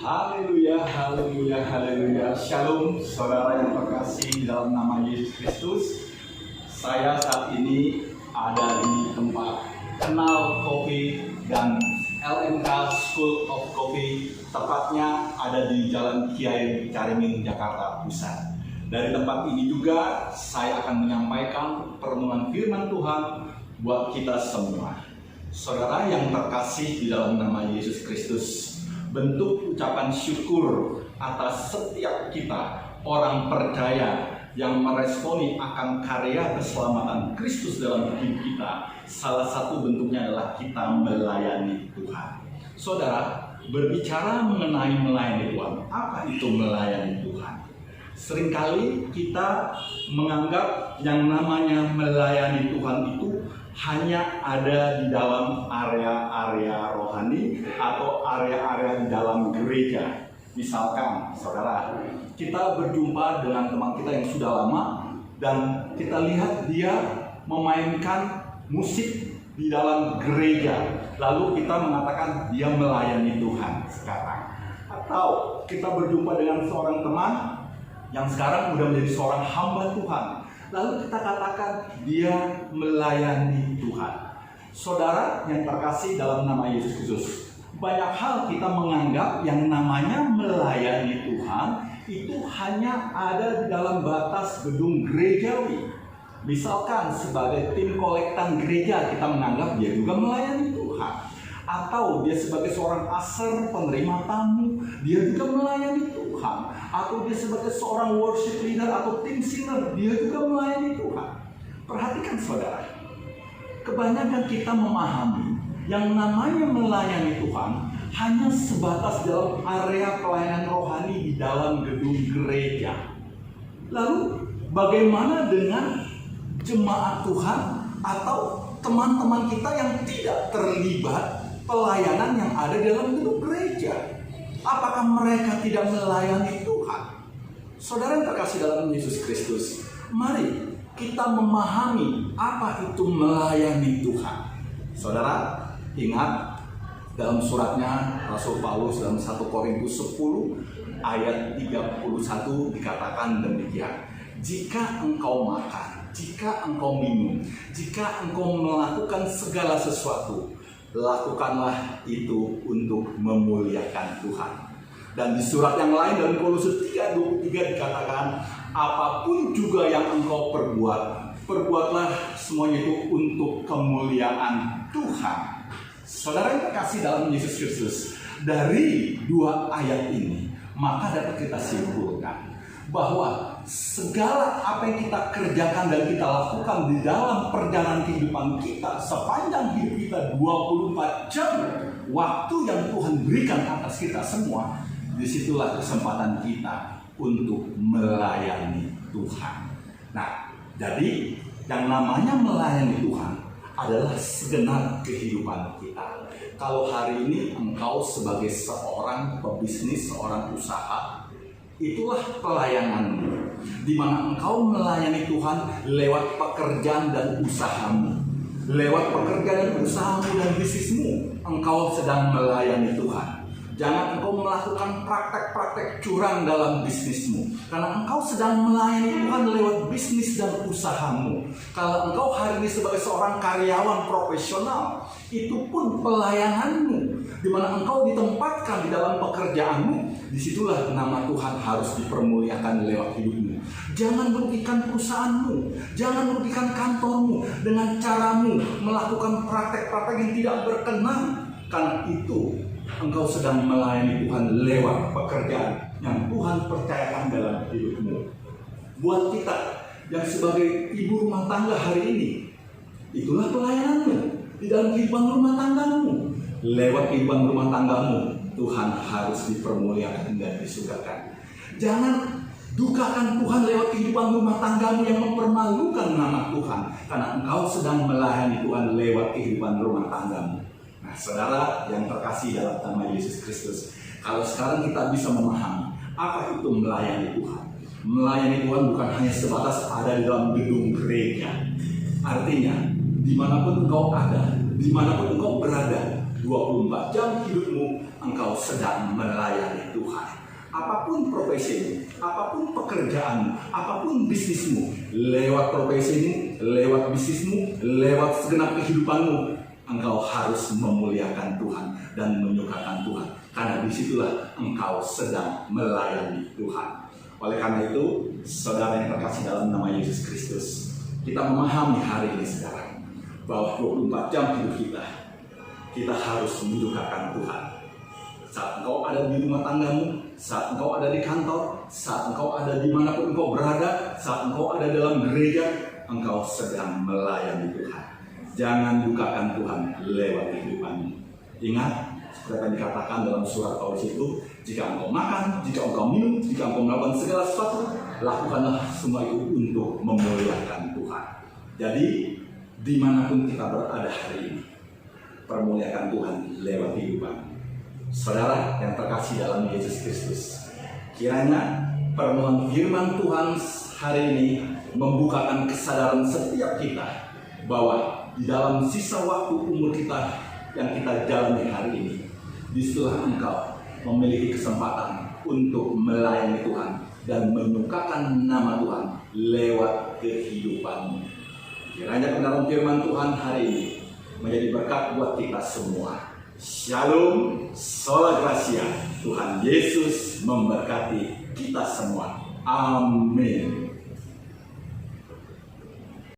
Haleluya, haleluya, haleluya. Shalom, saudara yang terkasih dalam nama Yesus Kristus. Saya saat ini ada di tempat Kenal Kopi dan LMK School of Coffee. Tepatnya ada di Jalan Kiai Caringin, Jakarta Pusat. Dari tempat ini juga saya akan menyampaikan permohonan firman Tuhan buat kita semua. Saudara yang terkasih di dalam nama Yesus Kristus, bentuk ucapan syukur atas setiap kita orang percaya yang meresponi akan karya keselamatan Kristus dalam hidup kita. Salah satu bentuknya adalah kita melayani Tuhan. Saudara, berbicara mengenai melayani Tuhan, apa itu melayani Tuhan? Seringkali kita menganggap yang namanya melayani Tuhan itu hanya ada di dalam area-area rohani atau area-area di dalam gereja. Misalkan, saudara, kita berjumpa dengan teman kita yang sudah lama dan kita lihat dia memainkan musik di dalam gereja, lalu kita mengatakan dia melayani Tuhan sekarang. Atau kita berjumpa dengan seorang teman yang sekarang sudah menjadi seorang hamba Tuhan, lalu kita katakan dia melayani Tuhan. Saudara yang terkasih dalam nama Yesus Kristus, banyak hal kita menganggap yang namanya melayani Tuhan itu hanya ada di dalam batas gedung gerejawi. Misalkan sebagai tim kolektan gereja kita menganggap dia juga melayani Tuhan. Atau dia sebagai seorang usher, penerima tamu, dia juga melayani Tuhan. Atau dia sebagai seorang worship leader atau tim singer, dia juga melayani Tuhan. Perhatikan saudara, kebanyakan kita memahami yang namanya melayani Tuhan hanya sebatas dalam area pelayanan rohani di dalam gedung gereja. Lalu bagaimana dengan jemaat Tuhan atau teman-teman kita yang tidak terlibat pelayanan yang ada di dalam gedung gereja? Apakah mereka tidak melayani Tuhan? Saudara yang terkasih dalam Yesus Kristus, mari kita memahami apa itu melayani Tuhan. Saudara, ingat dalam suratnya Rasul Paulus dalam 1 Korintus 10 ayat 31 dikatakan demikian. Jika engkau makan, jika engkau minum, jika engkau melakukan segala sesuatu, lakukanlah itu untuk memuliakan Tuhan. Dan di surat yang lain dalam Kolose 3:23 dikatakan, apapun juga yang engkau perbuat, perbuatlah semuanya itu untuk kemuliaan Tuhan. Saudara yang terkasih dalam Yesus Kristus, dari dua ayat ini maka dapat kita simpulkan bahwa segala apa yang kita kerjakan dan kita lakukan di dalam perjalanan kehidupan kita sepanjang hidup kita 24 jam waktu yang Tuhan berikan atas kita semua, disitulah kesempatan kita untuk melayani Tuhan. Nah, jadi yang namanya melayani Tuhan adalah segenap kehidupan kita. Kalau hari ini engkau sebagai seorang pebisnis, seorang usaha, itulah pelayananmu, di mana engkau melayani Tuhan lewat pekerjaan dan usahamu. Lewat pekerjaan dan usahamu dan bisnismu, engkau sedang melayani Tuhan. Jangan engkau melakukan praktek-praktek curang dalam bisnismu, karena engkau sedang melayani Tuhan lewat bisnis dan usahamu. Kalau engkau hari ini sebagai seorang karyawan profesional, itu pun pelayananmu, di mana engkau ditempatkan di dalam pekerjaanmu. Disitulah nama Tuhan harus dipermuliakan lewat hidupmu. Jangan merugikan perusahaanmu, jangan merugikan kantormu dengan caramu melakukan praktek-praktek yang tidak berkenan, karena itu engkau sedang melayani Tuhan lewat pekerjaan yang Tuhan percayakan dalam hidupmu. Buat kita yang sebagai ibu rumah tangga hari ini, itulah pelayananmu di dalam kehidupan rumah tanggamu. Lewat kehidupan rumah tanggamu, Tuhan harus dipermuliakan dan disurgakan. Jangan dukakan Tuhan lewat kehidupan rumah tanggamu yang mempermalukan nama Tuhan, karena engkau sedang melayani Tuhan lewat kehidupan rumah tanggamu. Nah, saudara yang terkasih dalam nama Yesus Kristus, kalau sekarang kita bisa memahami apa itu melayani Tuhan. Melayani Tuhan bukan hanya sebatas ada di dalam gedung gereja. Artinya, dimanapun engkau ada, dimanapun engkau berada, 24 jam hidupmu engkau sedang melayani Tuhan. Apapun profesimu, apapun pekerjaanmu, apapun bisnismu, lewat profesimu, lewat bisnismu, lewat segenap kehidupanmu, engkau harus memuliakan Tuhan dan menyukakan Tuhan. Karena disitulah engkau sedang melayani Tuhan. Oleh karena itu, saudara yang terkasih dalam nama Yesus Kristus, kita memahami hari ini sekarang bahwa 24 jam hidup kita harus menyukakan Tuhan. Saat engkau ada di rumah tanggamu, saat engkau ada di kantor, saat engkau ada dimanapun engkau berada, saat engkau ada dalam gereja, engkau sedang melayani Tuhan. Jangan dukakan Tuhan lewat kehidupanmu. Ingat, seperti yang dikatakan dalam surat Paulus itu, jika engkau makan, jika engkau minum, jika engkau melakukan segala sesuatu, lakukanlah semua itu untuk memuliakan Tuhan. Jadi, dimanapun kita berada hari ini, permuliakan Tuhan lewat kehidupan. Saudara yang terkasih dalam Yesus Kristus, kiranya permohonan firman Tuhan hari ini membukakan kesadaran setiap kita bahwa di dalam sisa waktu umur kita yang kita jalani hari ini, disitulah engkau memiliki kesempatan untuk melayani Tuhan dan menyukakan nama Tuhan lewat kehidupanmu. Kiranya kebenaran firman Tuhan hari ini menjadi berkat buat kita semua. Shalom, sola gracia. Tuhan Yesus memberkati kita semua. Amin.